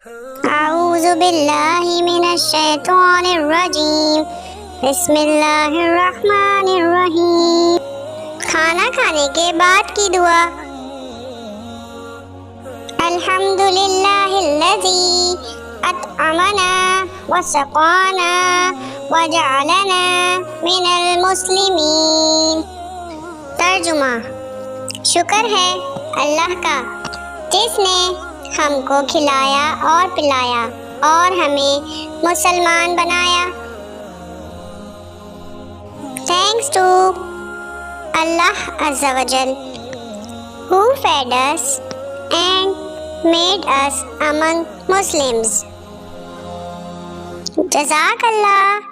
अऊज़ु बिल्लाहि मिनश शैतानिर रजीम। बिस्मिल्लाहिर्रहमानिर्रहीम। खाना खाने के बाद की दुआ। अल्हम्दुलिल्लाहिल्लज़ी अतअमना व सक़ाना व जअलना मिनल मुस्लिमीन। तर्जुमा। शुक्र है अल्लाह का जिसने हमको खिलाया और पिलाया और हमें मुसलमान बनाया। Thanks to Allah Azza wa Jal who fed us and made us among Muslims. Jazakallah.